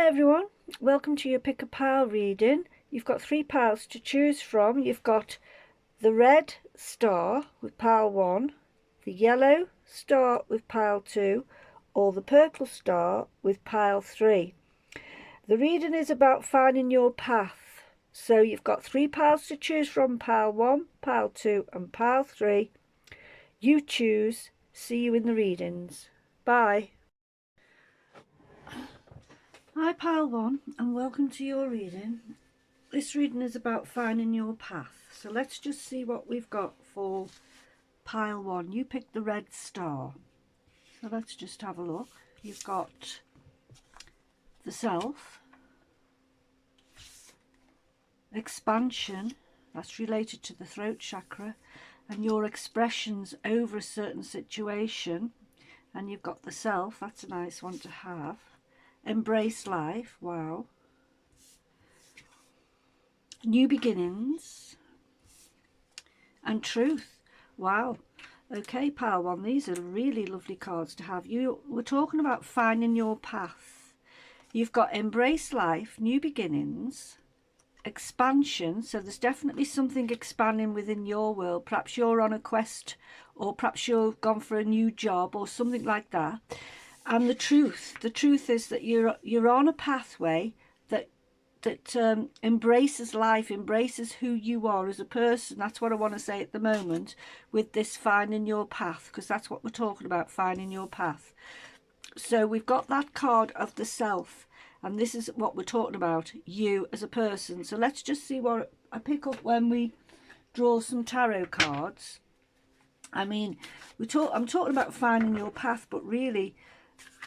Hi everyone, welcome to your Pick a Pile reading. You've got 3 piles to choose from. You've got the red star with pile 1, the yellow star with pile 2, or the purple star with pile 3. The reading is about finding your path. So you've got 3 piles to choose from, pile 1, pile 2 and pile 3. You choose. See you in the readings. Bye. Hi pile 1 and welcome to your reading. This reading is about finding your path. So let's just see what we've got for pile 1. You picked the red star. So let's just have a look. You've got the self, expansion, that's related to the throat chakra, and your expressions over a certain situation. And you've got the self, that's a nice one to have. Embrace life, wow. New beginnings and truth, wow. Okay pile 1, these are really lovely cards to have. We're talking about finding your path. You've got embrace life, new beginnings, expansion, so there's definitely something expanding within your world. Perhaps you're on a quest, or perhaps you've gone for a new job or something like that. And the truth is that you're on a pathway that embraces life, embraces who you are as a person. That's what I want to say at the moment with this finding your path, because that's what we're talking about, finding your path. So we've got that card of the self, and this is what we're talking about, you as a person. So let's just see what I pick up when we draw some tarot cards. I mean, I'm talking about finding your path, but really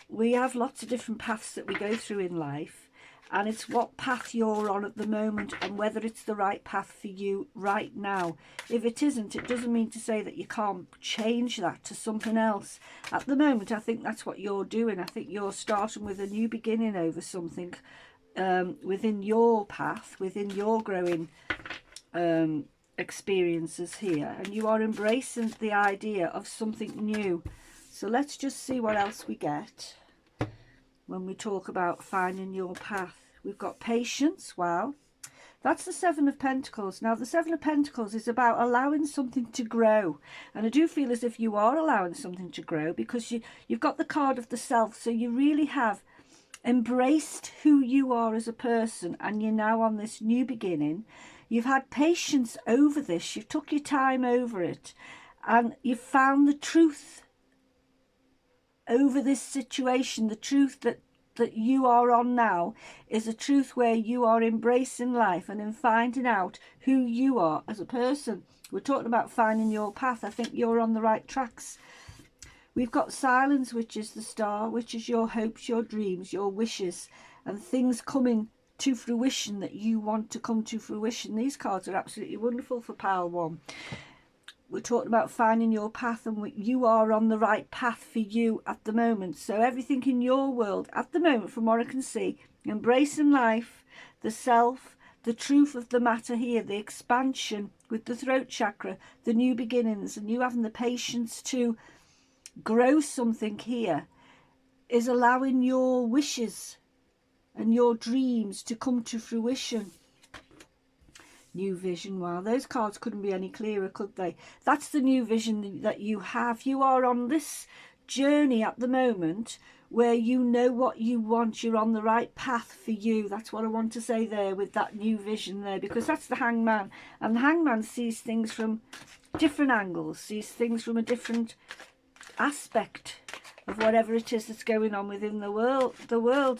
we have lots of different paths that we go through in life, and it's what path you're on at the moment and whether it's the right path for you right now. If it isn't, it doesn't mean to say that you can't change that to something else. At the moment, I think that's what you're doing. I think you're starting with a new beginning over something within your path, within your growing experiences here, and you are embracing the idea of something new. So let's just see what else we get when we talk about finding your path. We've got patience, wow. That's the Seven of Pentacles. Now the Seven of Pentacles is about allowing something to grow, and I do feel as if you are allowing something to grow, because you've got the card of the self, so you really have embraced who you are as a person, and you're now on this new beginning. You've had patience over this, you've took your time over it, and you've found the truth over this situation. The truth that you are on now is a truth where you are embracing life and in finding out who you are as a person. We're talking about finding your path. I think you're on the right tracks. We've got silence, which is the star, which is your hopes, your dreams, your wishes, and things coming to fruition that you want to come to fruition. These cards are absolutely wonderful for pile 1. We're talking about finding your path, and you are on the right path for you at the moment. So everything in your world at the moment, from what I can see, embracing life, the self, the truth of the matter here, the expansion with the throat chakra, the new beginnings, and you having the patience to grow something here, is allowing your wishes and your dreams to come to fruition. New vision, wow, those cards couldn't be any clearer, could they? That's the new vision that you have. You are on this journey at the moment where you know what you want. You're on the right path for you. That's what I want to say there with that new vision there, because that's the Hangman, and the Hangman sees things from different angles, sees things from a different aspect of whatever it is that's going on within the world.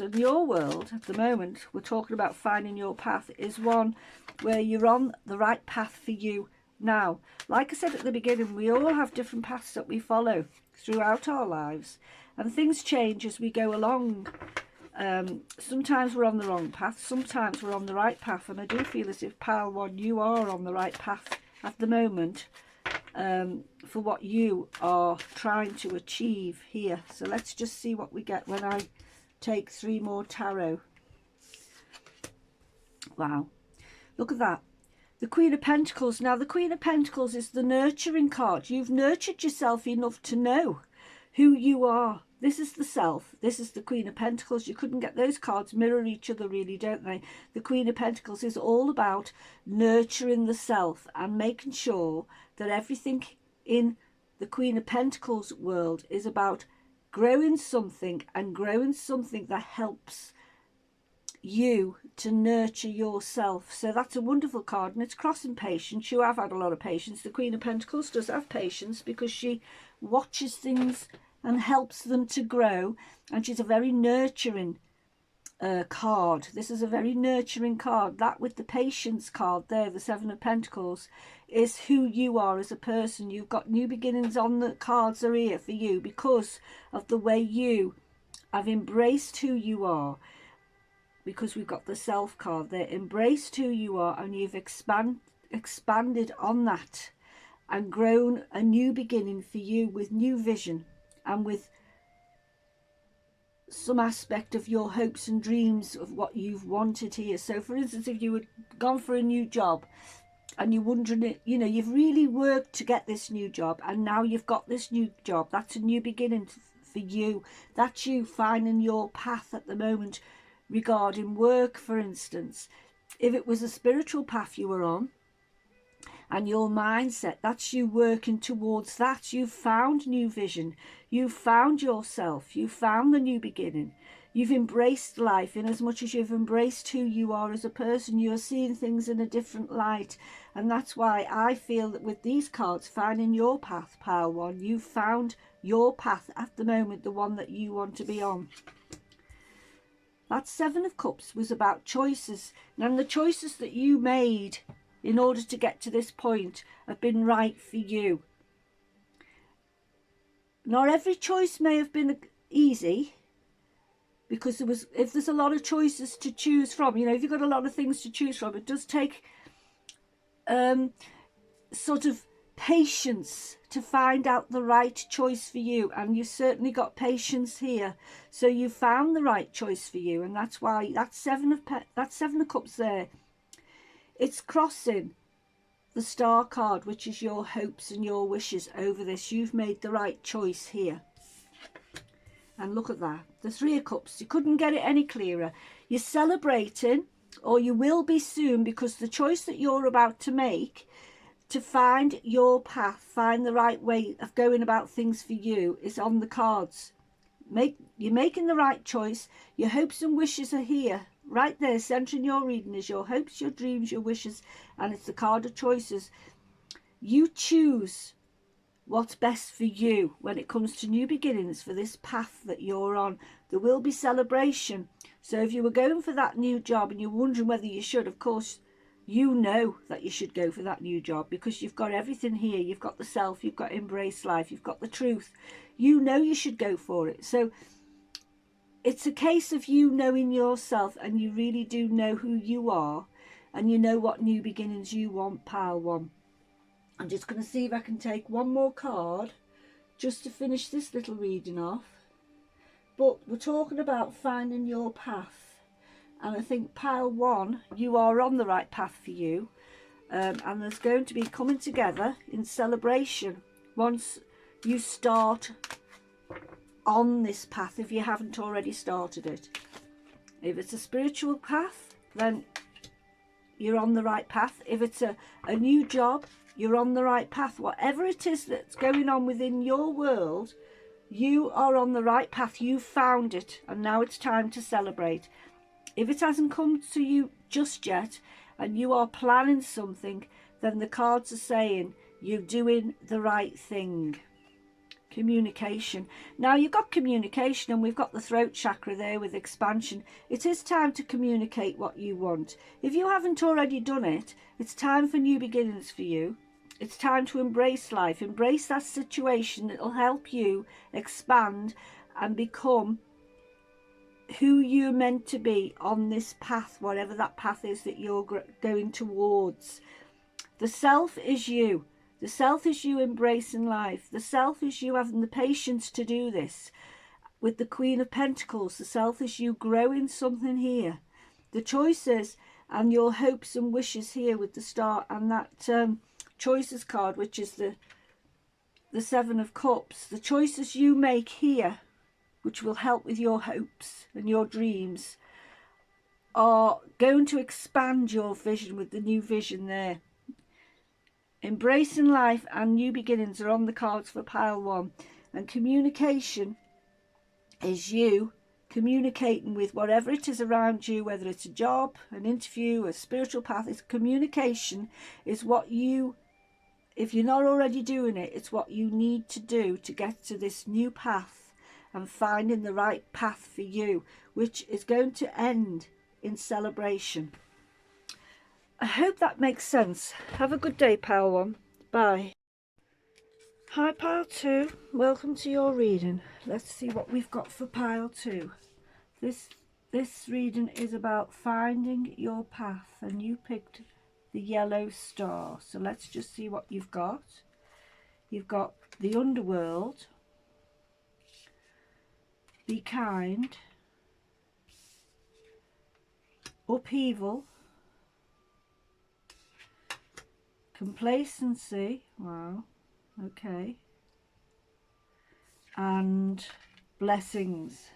And your world at the moment, we're talking about finding your path, is one where you're on the right path for you now. Like I said at the beginning, we all have different paths that we follow throughout our lives, and things change as we go along. Sometimes we're on the wrong path, sometimes we're on the right path, and I do feel as if pile 1, you are on the right path at the moment for what you are trying to achieve here. So let's just see what we get when I take 3 more tarot. Wow, look at that, the Queen of Pentacles. Now the Queen of Pentacles is the nurturing card. You've nurtured yourself enough to know who you are This is the self. This is the Queen of Pentacles. You couldn't get those cards mirror each other really, don't they? The Queen of Pentacles is all about nurturing the self and making sure that everything in the Queen of Pentacles world is about growing something, and growing something that helps you to nurture yourself. So that's a wonderful card, and it's crossing patience. You have had a lot of patience. The Queen of Pentacles does have patience because she watches things and helps them to grow, and she's a very nurturing card. This is a very nurturing card. That with the patience card there, the Seven of Pentacles, is who you are as a person. You've got new beginnings on the cards are here for you because of the way you have embraced who you are. Because we've got the self card there, embraced who you are, and you've expanded on that and grown a new beginning for you with new vision and with some aspect of your hopes and dreams of what you've wanted here. So for instance, if you had gone for a new job and you're wondering, you know, you've really worked to get this new job, and now you've got this new job, that's a new beginning for you. That's you finding your path at the moment regarding work, for instance. If it was a spiritual path you were on and your mindset, that's you working towards that. You've found new vision, you've found yourself, you've found the new beginning, you've embraced life. In as much as you've embraced who you are as a person, you're seeing things in a different light. And that's why I feel that with these cards, finding your path, Pile One, you've found your path at the moment, the one that you want to be on. That Seven of Cups was about choices, and the choices that you made in order to get to this point have been right for you. Not every choice may have been easy, because if there's a lot of choices to choose from, you know, if you've got a lot of things to choose from, it does take sort of patience to find out the right choice for you, and you've certainly got patience here. So you found the right choice for you, and that's why that Seven of Cups there, it's crossing the Star card, which is your hopes and your wishes over this. You've made the right choice here. And look at that, the Three of Cups. You couldn't get it any clearer. You're celebrating, or you will be soon, because the choice that you're about to make to find your path, find the right way of going about things for you, is on the cards. You're making the right choice. Your hopes and wishes are here, right there, centering your reading is your hopes, your dreams, your wishes, and it's the card of choices. You choose what's best for you when it comes to new beginnings for this path that you're on. There will be celebration. So if you were going for that new job and you're wondering whether you should, of course, you know that you should go for that new job, because you've got everything here. You've got the self, you've got embrace life, you've got the truth. You know you should go for it. So it's a case of you knowing yourself, and you really do know who you are, and you know what new beginnings you want, Pile One. I'm just going to see if I can take one more card just to finish this little reading off. But we're talking about finding your path. And I think Pile One, you are on the right path for you. And there's going to be coming together in celebration once you start on this path, if you haven't already started it. If it's a spiritual path, then you're on the right path. If it's a new job, you're on the right path. Whatever it is that's going on within your world, you are on the right path. You found it, and now it's time to celebrate. If it hasn't come to you just yet and you are planning something, then the cards are saying you're doing the right thing. Communication. Now you've got communication, and we've got the throat chakra there with expansion. It is time to communicate what you want. If you haven't already done it, it's time for new beginnings for you. It's time to embrace life, embrace that situation that will help you expand and become who you're meant to be on this path, whatever that path is that you're going towards. The self is you. The self is you embracing life. The self is you having the patience to do this. With the Queen of Pentacles, the self is you growing something here. The choices and your hopes and wishes here with the Star, and that choices card, which is the Seven of Cups. The choices you make here which will help with your hopes and your dreams, are going to expand your vision with the new vision there. Embracing life and new beginnings are on the cards for pile 1. And communication is you communicating with whatever it is around you, whether it's a job, an interview, a spiritual path. It's communication is what you, if you're not already doing it, it's what you need to do to get to this new path and finding the right path for you, which is going to end in celebration. I hope that makes sense. Have a good day, pile 1. Bye. Hi, pile 2. Welcome to your reading. Let's see what we've got for pile 2. This reading is about finding your path, and you picked the yellow star. So let's just see what you've got. You've got the underworld, be kind, upheaval, complacency, wow, okay, and blessings.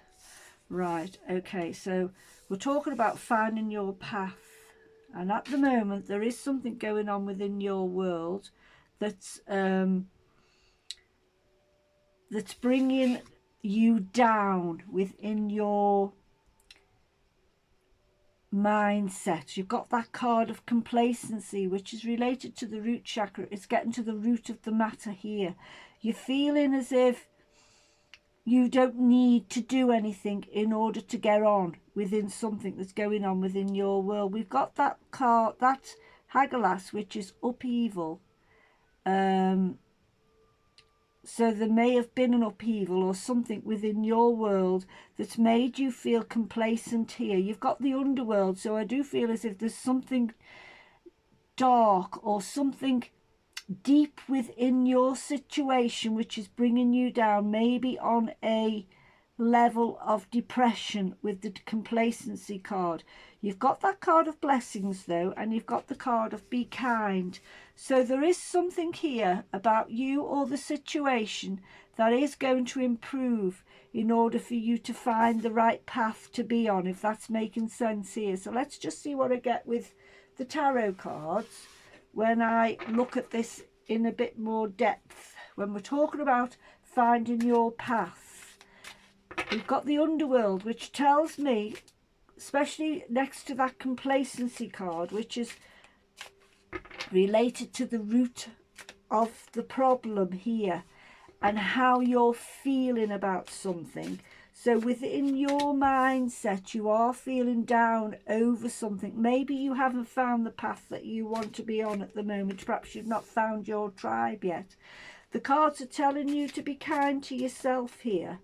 Right, okay, so we're talking about finding your path, and at the moment there is something going on within your world that's bringing you down within your mindset. You've got that card of complacency, which is related to the root chakra. It's getting to the root of the matter here. You're feeling as if you don't need to do anything in order to get on within something that's going on within your world. We've got that card, that Hagalaz, which is upheaval. So there may have been an upheaval or something within your world that's made you feel complacent here. You've got the underworld, so I do feel as if there's something dark or something deep within your situation which is bringing you down, maybe on a level of depression with the complacency card. You've got that card of blessings though, and you've got the card of be kind. So there is something here about you or the situation that is going to improve in order for you to find the right path to be on, if that's making sense here. So let's just see what I get with the tarot cards when I look at this in a bit more depth. When we're talking about finding your path, we've got the underworld, which tells me, especially next to that complacency card, which is related to the root of the problem here and how you're feeling about something. So within your mindset, you are feeling down over something. Maybe you haven't found the path that you want to be on at the moment. Perhaps you've not found your tribe yet. The cards are telling you to be kind to yourself here.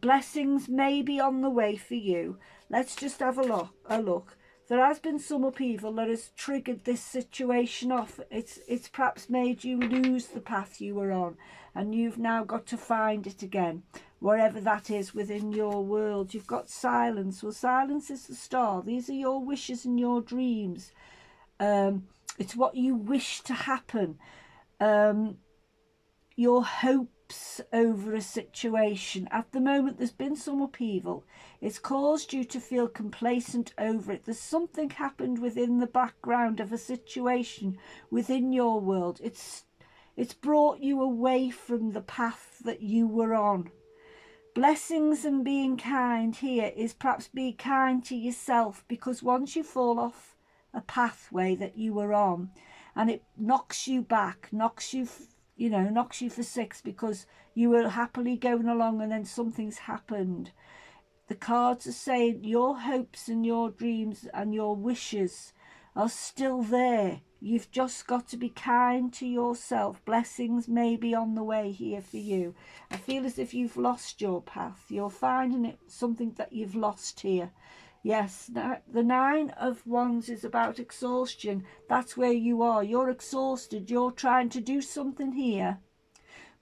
Blessings may be on the way for you. Let's just have a look. There has been some upheaval that has triggered this situation off. It's perhaps made you lose the path you were on, and you've now got to find it again, wherever that is within your world. You've got silence. Well, silence is the star. These are your wishes and your dreams. It's what you wish to happen. Your hopes over a situation. At the moment, there's been some upheaval. It's caused you to feel complacent over it. There's something happened within the background of a situation within your world. It's brought you away from the path that you were on. Blessings and being kind here is perhaps be kind to yourself, because once you fall off a pathway that you were on and it knocks you back, knocks you for six, because you were happily going along and then something's happened. The cards are saying your hopes and your dreams and your wishes are still there. You've just got to be kind to yourself. Blessings may be on the way here for you. I feel as if you've lost your path. You're finding it something that you've lost here. Yes, the Nine of Wands is about exhaustion. That's where you are. You're exhausted. You're trying to do something here,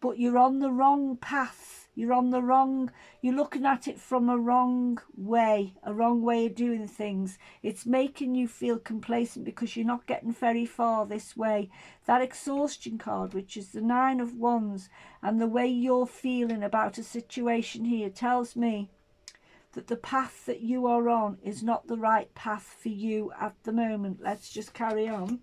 but you're on the wrong path You're on the wrong, you're looking at it from a wrong way of doing things. It's making you feel complacent because you're not getting very far this way. That exhaustion card, which is the 9 of Wands, and the way you're feeling about a situation here tells me that the path that you are on is not the right path for you at the moment. Let's just carry on.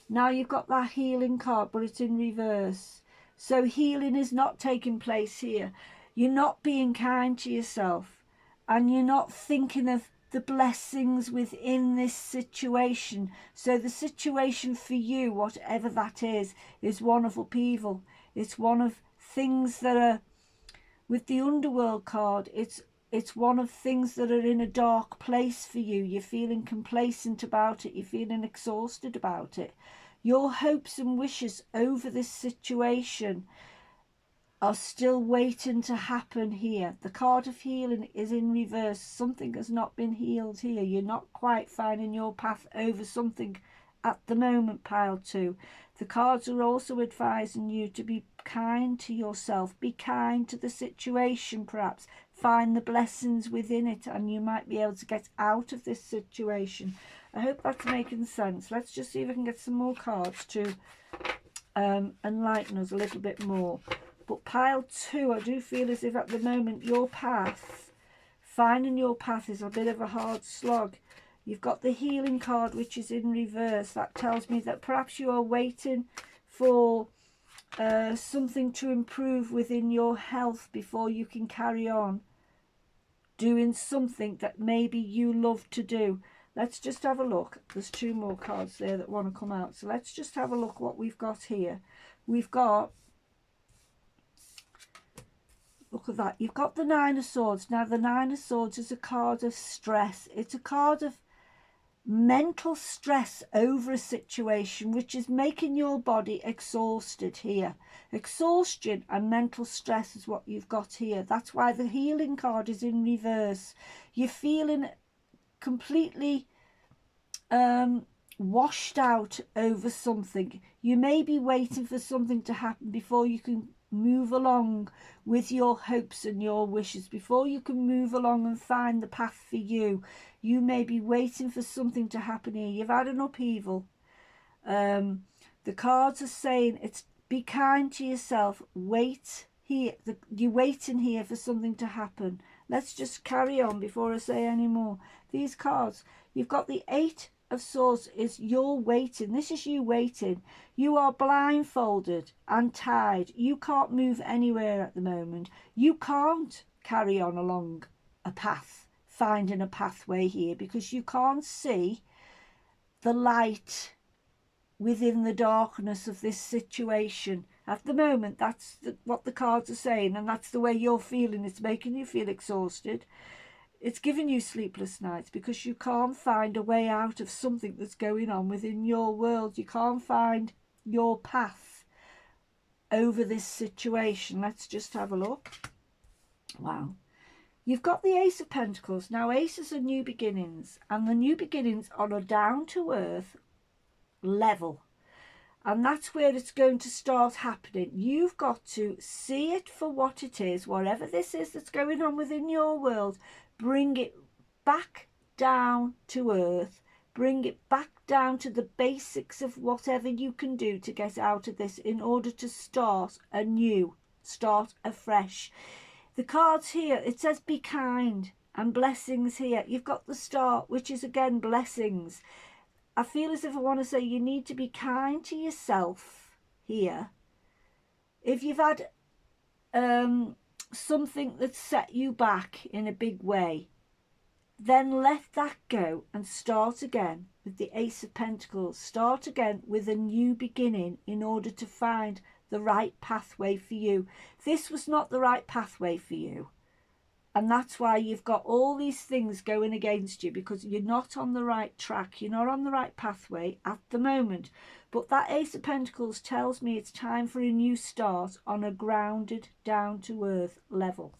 Now you've got that healing card, but it's in reverse. So healing is not taking place here. You're not being kind to yourself, and you're not thinking of the blessings within this situation. So the situation for you, whatever that is one of upheaval. It's one of things that are, with the underworld card, it's one of things that are in a dark place for you. You're feeling complacent about it. You're feeling exhausted about it. Your hopes and wishes over this situation are still waiting to happen here. The card of healing is in reverse. Something has not been healed here. You're not quite finding your path over something at the moment, pile 2. The cards are also advising you to be kind to yourself. Be kind to the situation, perhaps. Find the blessings within it, and you might be able to get out of this situation. I hope that's making sense. Let's just see if I can get some more cards to enlighten us a little bit more. But pile 2, I do feel as if at the moment your path, finding your path, is a bit of a hard slog. You've got the healing card, which is in reverse. That tells me that perhaps you are waiting for something to improve within your health before you can carry on doing something that maybe you love to do. Let's just have a look. There's 2 more cards there that want to come out. So let's just have a look what we've got here. We've got, look at that. You've got the 9 of Swords. Now the 9 of Swords is a card of stress. It's a card of mental stress over a situation which is making your body exhausted here. Exhaustion and mental stress is what you've got here. That's why the healing card is in reverse. You're feeling completely washed out over something. You may be waiting for something to happen before you can move along with your hopes and your wishes, before you can move along and find the path for you. You may be waiting for something to happen here. You've had an upheaval. The cards are saying it's be kind to yourself. Wait here. You're waiting here for something to happen. Let's just carry on before I say any more. These cards, you've got the 8 of Swords is you're waiting. This is you waiting. You are blindfolded and tied. You can't move anywhere at the moment. You can't carry on along a path, finding a pathway here, because you can't see the light within the darkness of this situation. At the moment, that's what the cards are saying, and that's the way you're feeling. It's making you feel exhausted. It's giving you sleepless nights because you can't find a way out of something that's going on within your world. You can't find your path over this situation. Let's just have a look. Wow. You've got the Ace of Pentacles. Now, aces are new beginnings, and the new beginnings are a down-to-earth level. And that's where it's going to start happening. You've got to see it for what it is, whatever this is that's going on within your world. Bring it back down to earth. Bring it back down to the basics of whatever you can do to get out of this in order to start anew, start afresh. The cards here, it says be kind and blessings here. You've got the Star, which is again blessings. I feel as if I want to say you need to be kind to yourself here. If you've had something that set you back in a big way, then let that go and start again with the Ace of Pentacles. Start again with a new beginning in order to find the right pathway for you. This was not the right pathway for you. And that's why you've got all these things going against you, because you're not on the right track. You're not on the right pathway at the moment. But that Ace of Pentacles tells me it's time for a new start on a grounded, down-to-earth level.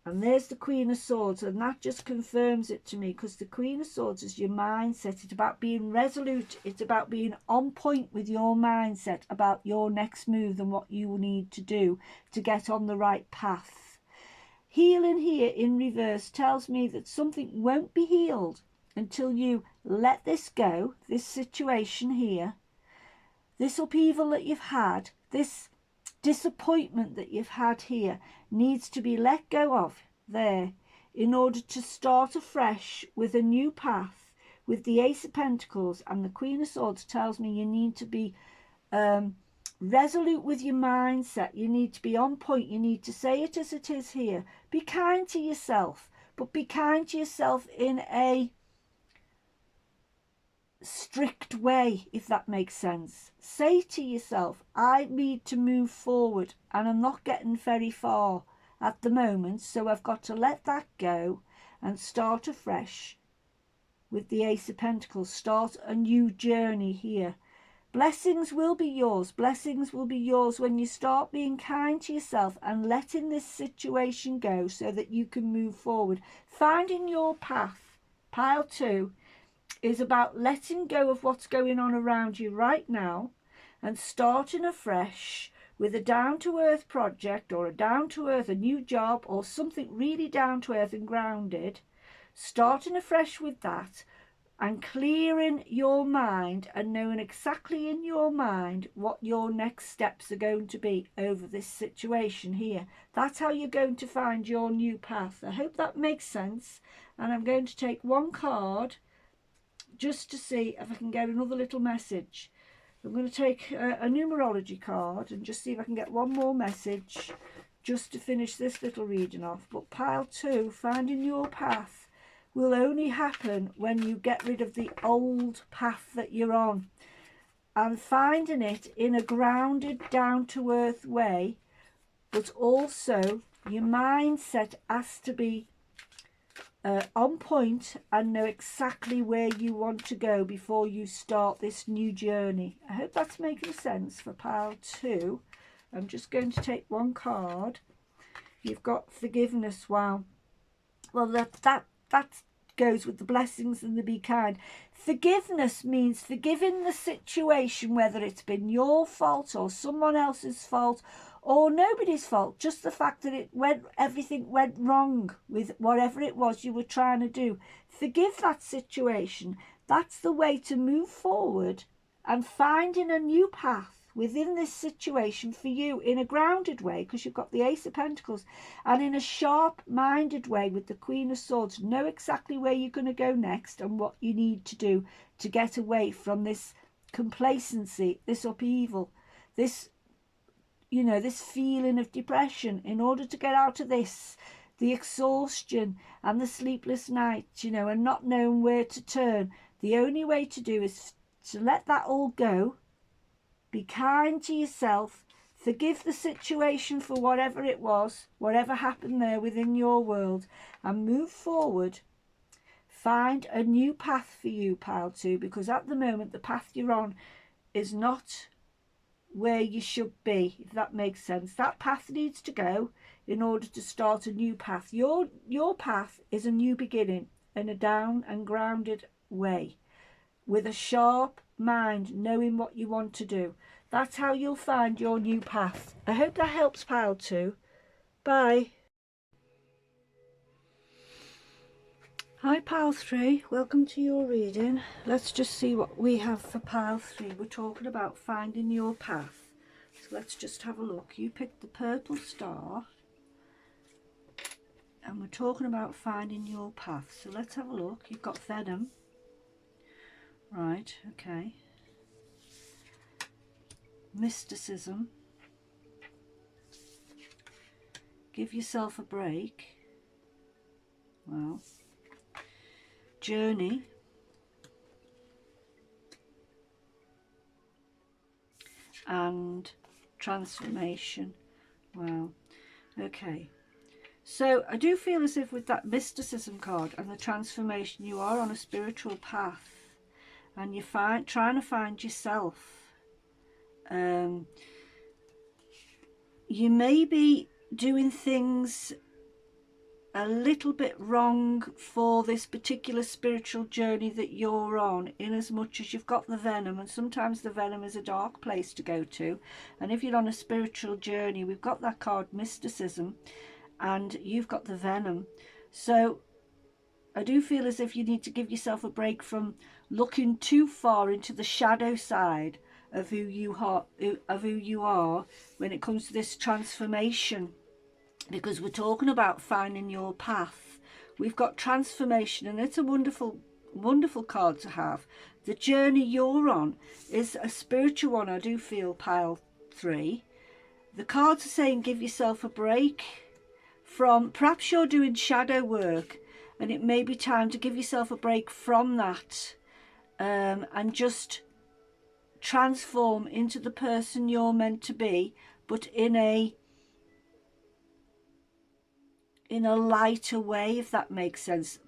And there's the Queen of Swords, and that just confirms it to me, because the Queen of Swords is your mindset. It's about being resolute. It's about being on point with your mindset about your next move and what you need to do to get on the right path. Healing here in reverse tells me that something won't be healed until you let this go, this situation here, this upheaval that you've had, this disappointment that you've had here needs to be let go of there in order to start afresh with a new path. With the Ace of Pentacles and the Queen of Swords tells me you need to be resolute with your mindset. You need to be on point. You need to say it as it is here. Be kind to yourself, but be kind to yourself in a strict way, if that makes sense. Say to yourself, I need to move forward and I'm not getting very far at the moment, so I've got to let that go and start afresh with the Ace of Pentacles. Start a new journey here. Blessings will be yours. Blessings will be yours when you start being kind to yourself and letting this situation go so that you can move forward. Finding your path, pile 2, is about letting go of what's going on around you right now and starting afresh with a down-to-earth project or a new job or something really down-to-earth and grounded. Starting afresh with that and clearing your mind and knowing exactly in your mind what your next steps are going to be over this situation here. That's how you're going to find your new path. I hope that makes sense. And I'm going to take one card just to see if I can get another little message. I'm going to take a numerology card and just see if I can get one more message just to finish this little reading off. But pile 2, finding your path, will only happen when you get rid of the old path that you're on and finding it in a grounded, down-to-earth way. But also your mindset has to be on point and know exactly where you want to go before you start this new journey. I hope that's making sense for pile 2. I'm just going to take one card. You've got forgiveness. Wow. Well, that goes with the blessings and the be kind. Forgiveness means forgiving the situation, whether it's been your fault or someone else's fault or nobody's fault, just the fact that everything went wrong with whatever it was you were trying to do. Forgive that situation. That's the way to move forward and finding a new path within this situation for you in a grounded way, because you've got the Ace of Pentacles, and in a sharp-minded way with the Queen of Swords. Know exactly where you're going to go next and what you need to do to get away from this complacency, this upheaval, this feeling of depression. In order to get out of this, the exhaustion and the sleepless nights, and not knowing where to turn, the only way to do is to let that all go. Be kind to yourself. Forgive the situation for whatever it was, whatever happened there within your world, and move forward. Find a new path for you, pile 2, because at the moment the path you're on is not where you should be, if that makes sense. That path needs to go in order to start a new path. Your path is a new beginning in a down and grounded way, with a sharp mind, knowing what you want to do. That's how you'll find your new path. I hope that helps, pile 2. Bye. Hi, pile 3. Welcome to your reading. Let's just see what we have for pile 3. We're talking about finding your path. So let's just have a look. You picked the purple star. And we're talking about finding your path. So let's have a look. You've got venom. Right, okay. Mysticism. Give yourself a break. Well. Journey. And transformation. Wow. Okay. So I do feel as if with that mysticism card and the transformation, you are on a spiritual path. And you're trying to find yourself. You may be doing things a little bit wrong for this particular spiritual journey that you're on, in as much as you've got the venom, and sometimes the venom is a dark place to go to. And if you're on a spiritual journey, we've got that card mysticism, and you've got the venom. So I do feel as if you need to give yourself a break from looking too far into the shadow side of who you are when it comes to this transformation, because we're talking about finding your path. We've got transformation, and it's a wonderful card to have. The journey you're on is a spiritual one, I do feel, pile 3. The cards are saying give yourself a break from, perhaps you're doing shadow work, and it may be time to give yourself a break from that, and just transform into the person you're meant to be, but in a lighter way, if that makes sense.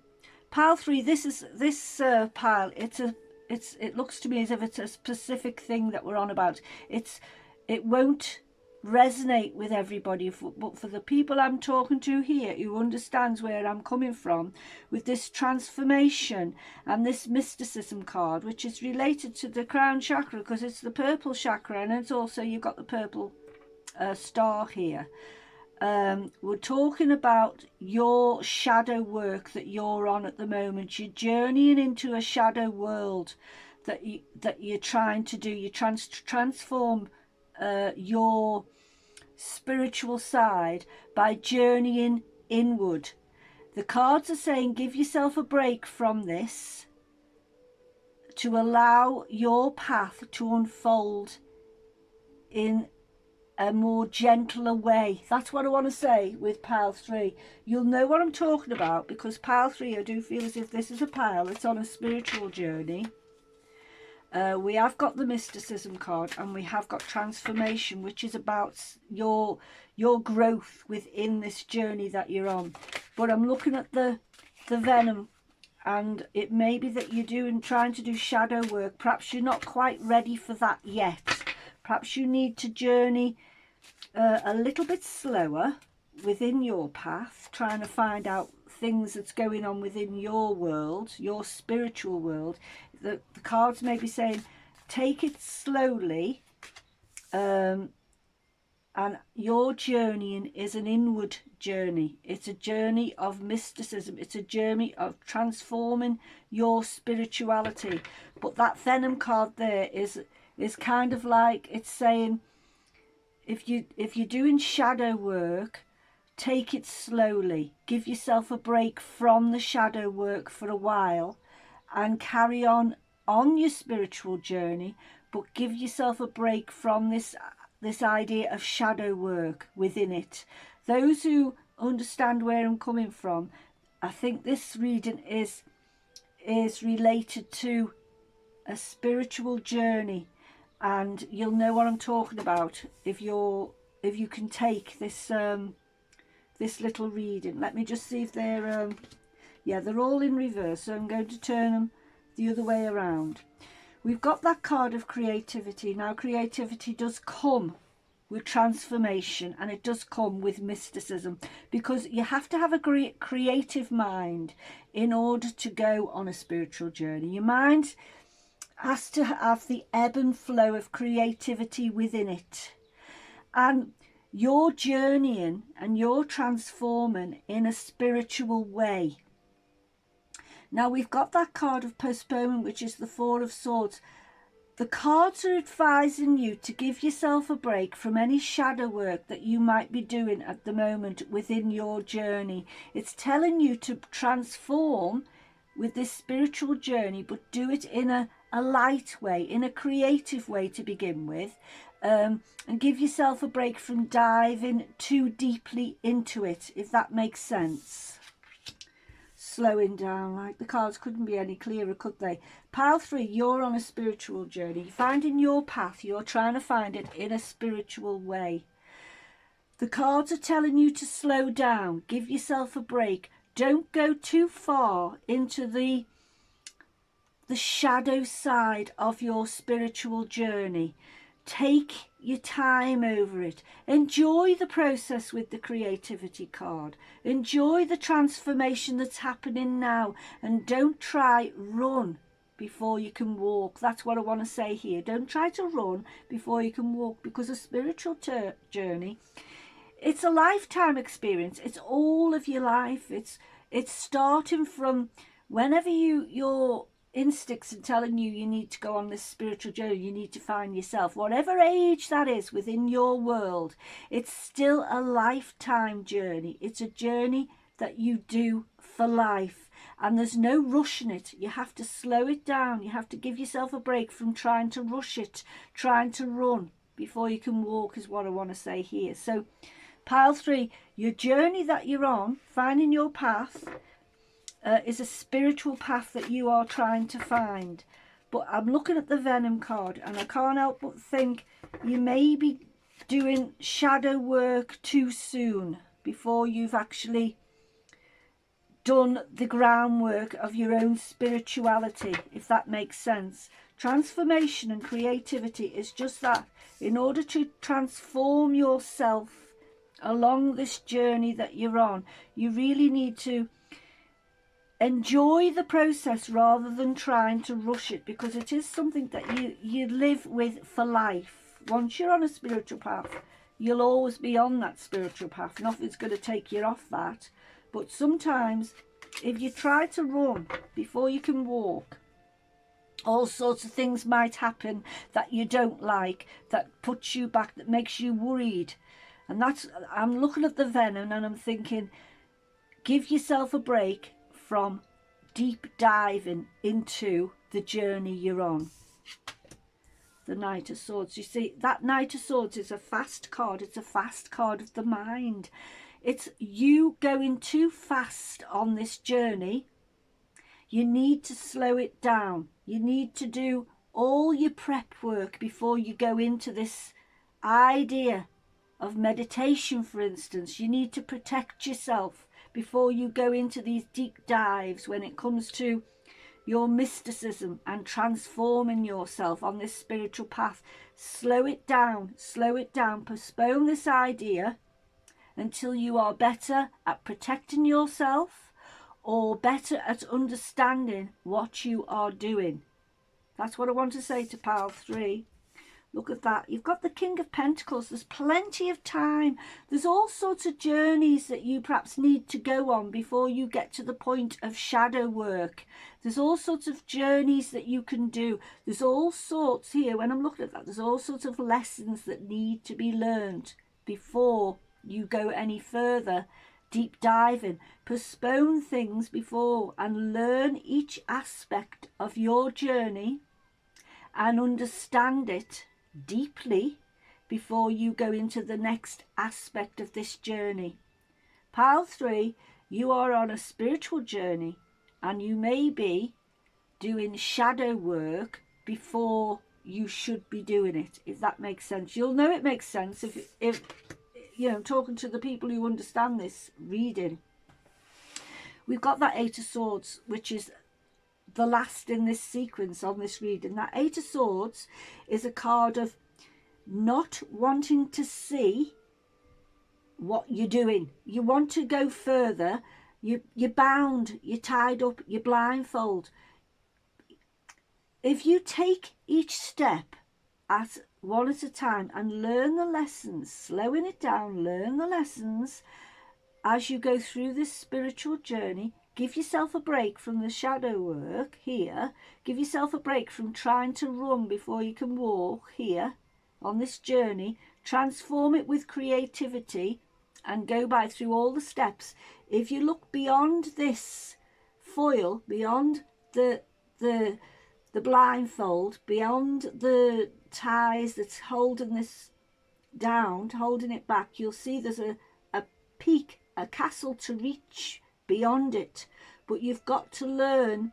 Pile 3, this pile, it looks to me as if it's a specific thing that we're on about. It won't resonate with everybody, but for the people I'm talking to here who understands where I'm coming from with this transformation and this mysticism card, which is related to the crown chakra because it's the purple chakra, and it's also, you've got the purple star here. We're talking about your shadow work that you're on at the moment. You're journeying into a shadow world that you're trying to do. You're trying to transform your spiritual side by journeying inward. The cards are saying give yourself a break from this to allow your path to unfold in a more gentler way. That's what I want to say with pile 3. You'll know what I'm talking about, because pile 3, I do feel as if this is a pile that's on a spiritual journey. We have got the mysticism card, and we have got transformation, which is about your growth within this journey that you're on. But I'm looking at the venom, and it may be that you're trying to do shadow work. Perhaps you're not quite ready for that yet. Perhaps you need to journey a little bit slower within your path, trying to find out things that's going on within your world, your spiritual world. The cards may be saying take it slowly, and your journeying is an inward journey. It's a journey of mysticism. It's a journey of transforming your spirituality. But that venom card there is kind of like, it's saying if you're doing shadow work, take it slowly. Give yourself a break from the shadow work for a while and carry on your spiritual journey, but give yourself a break from this idea of shadow work within it. Those who understand where I'm coming from, I think this reading is related to a spiritual journey, and you'll know what I'm talking about if you can take this this little reading. Let me just see if they're yeah, they're all in reverse, so I'm going to turn them the other way around. We've got that card of creativity. Now, creativity does come with transformation, and it does come with mysticism, because you have to have a great creative mind in order to go on a spiritual journey. Your mind has to have the ebb and flow of creativity within it, and you're journeying and you're transforming in a spiritual way. Now, we've got that card of postponement, which is the Four of Swords. The cards are advising you to give yourself a break from any shadow work that you might be doing at the moment within your journey. It's telling you to transform with this spiritual journey, but do it in a light way, in a creative way to begin with, and give yourself a break from diving too deeply into it, if that makes sense. Slowing down, like the cards couldn't be any clearer, could they? Pile 3, you're on a spiritual journey. You're finding your path. You're trying to find it in a spiritual way. The cards are telling you to slow down. Give yourself a break. Don't go too far into the shadow side of your spiritual journey. Take your time over it. Enjoy the process with the creativity card. Enjoy the transformation that's happening now, and don't try run before you can walk. That's what I want to say here. Don't try to run before you can walk, because a spiritual journey, it's a lifetime experience. It's all of your life. It's starting from whenever your instincts are telling you you need to go on this spiritual journey, you need to find yourself, whatever age that is within your world. It's still a lifetime journey. It's a journey that you do for life, and there's no rushing it. You have to slow it down. You have to give yourself a break from trying to rush it, trying to run before you can walk, is what I want to say here. So pile 3, your journey that you're on, finding your path, is a spiritual path that you are trying to find. But I'm looking at the Venom card, and I can't help but think you may be doing shadow work too soon, before you've actually done the groundwork of your own spirituality, if that makes sense. Transformation and creativity is just that. In order to transform yourself along this journey that you're on, you really need to enjoy the process rather than trying to rush it, because it is something that you live with for life. Once you're on a spiritual path, you'll always be on that spiritual path. Nothing's going to take you off that. But sometimes if you try to run before you can walk, all sorts of things might happen that you don't like, that puts you back, that makes you worried. And that's, I'm looking at the Venom and I'm thinking, give yourself a break from deep diving into the journey you're on. The Knight of Swords. You see, that Knight of Swords is a fast card. It's a fast card of the mind. It's you going too fast on this journey. You need to slow it down. You need to do all your prep work before you go into this idea of meditation, for instance. You need to protect yourself before you go into these deep dives when it comes to your mysticism and transforming yourself on this spiritual path. Slow it down, postpone this idea until you are better at protecting yourself or better at understanding what you are doing. That's what I want to say to pile 3. Look at that. You've got the King of Pentacles. There's plenty of time. There's all sorts of journeys that you perhaps need to go on before you get to the point of shadow work. There's all sorts of journeys that you can do. There's all sorts here, when I'm looking at that, there's all sorts of lessons that need to be learned before you go any further. Deep diving. Postpone things before and learn each aspect of your journey and understand it deeply before you go into the next aspect of this journey. Pile 3, you are on a spiritual journey and you may be doing shadow work before you should be doing it, if that makes sense. You'll know it makes sense if you know, talking to the people who understand this reading. We've got that 8 of Swords, which is the last in this sequence on this reading. That 8 of Swords is a card of not wanting to see what you're doing. You want to go further. You're bound, you're tied up, you're blindfold. If you take each step one at a time and learn the lessons, slowing it down, learn the lessons as you go through this spiritual journey. Give yourself a break from the shadow work here. Give yourself a break from trying to run before you can walk here on this journey. Transform it with creativity and go through all the steps. If you look beyond this foil, beyond the blindfold, beyond the ties that's holding this down, holding it back, you'll see there's a peak, a castle to reach beyond it. But you've got to learn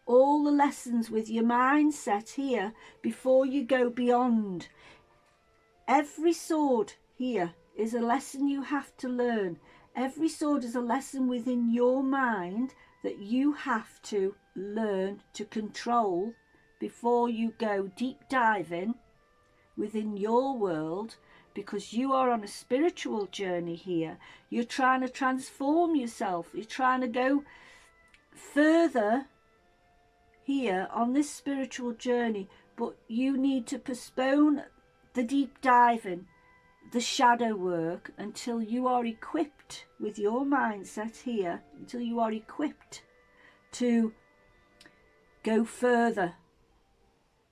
all the lessons with your mindset here before you go beyond. Every sword here is a lesson you have to learn. Every sword is a lesson within your mind that you have to learn to control before you go deep diving within your world, because you are on a spiritual journey here. You're trying to transform yourself. You're trying to go further here on this spiritual journey, but you need to postpone the deep diving, the shadow work, until you are equipped with your mindset here, until you are equipped to go further.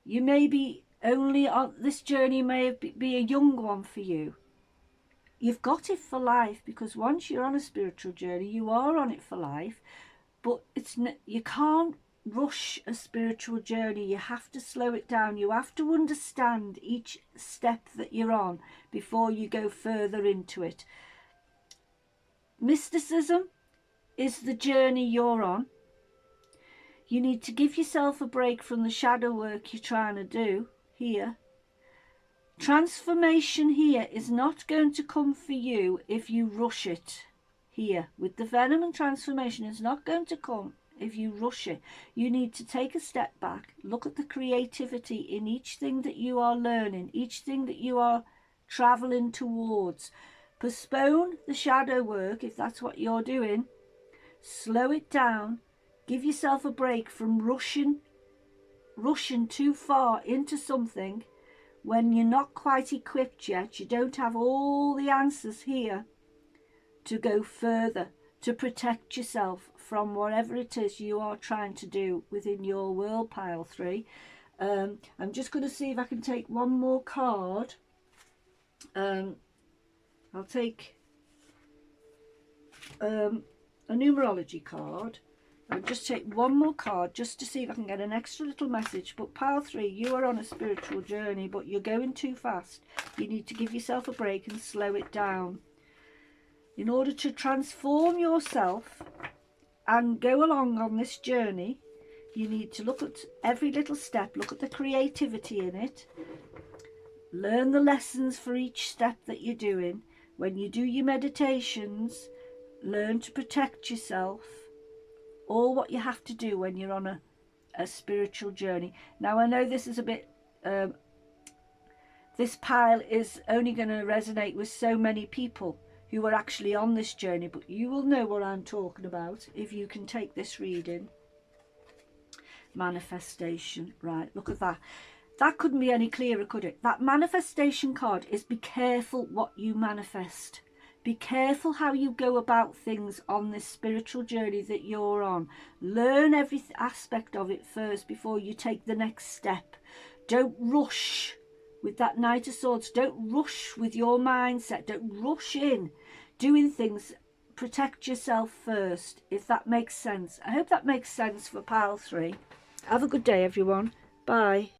You may be only on this journey, may be a young one for you. You've got it for life, because once you're on a spiritual journey, you are on it for life. But you can't rush a spiritual journey. You have to slow it down. You have to understand each step that you're on before you go further into it. Mysticism is the journey you're on. You need to give yourself a break from the shadow work you're trying to do here. Transformation here is not going to come for you if you rush it here. With the venom and transformation, it's not going to come if you rush it. You need to take a step back, look at the creativity in each thing that you are learning, each thing that you are traveling towards. Postpone the shadow work if that's what you're doing. Slow it down. Give yourself a break from rushing too far into something when you're not quite equipped yet. You don't have all the answers here to go further, to protect yourself from whatever it is you are trying to do within your world, pile 3. I'm just going to see if I can take one more card. I'll take a numerology card. I'll just take one more card just to see if I can get an extra little message. But pile 3, you are on a spiritual journey, but you're going too fast. You need to give yourself a break and slow it down. In order to transform yourself and go along on this journey, you need to look at every little step, look at the creativity in it, learn the lessons for each step that you're doing. When you do your meditations, learn to protect yourself. All what you have to do when you're on a spiritual journey. Now, I know this is a bit... this pile is only going to resonate with so many people who are actually on this journey, but you will know what I'm talking about if you can take this reading. Manifestation. Right, look at that. That couldn't be any clearer, could it? That manifestation card is be careful what you manifest. Be careful how you go about things on this spiritual journey that you're on. Learn every aspect of it first before you take the next step. Don't rush with that Knight of Swords. Don't rush with your mindset. Don't rush in doing things. Protect yourself first, if that makes sense. I hope that makes sense for pile 3. Have a good day, everyone. Bye.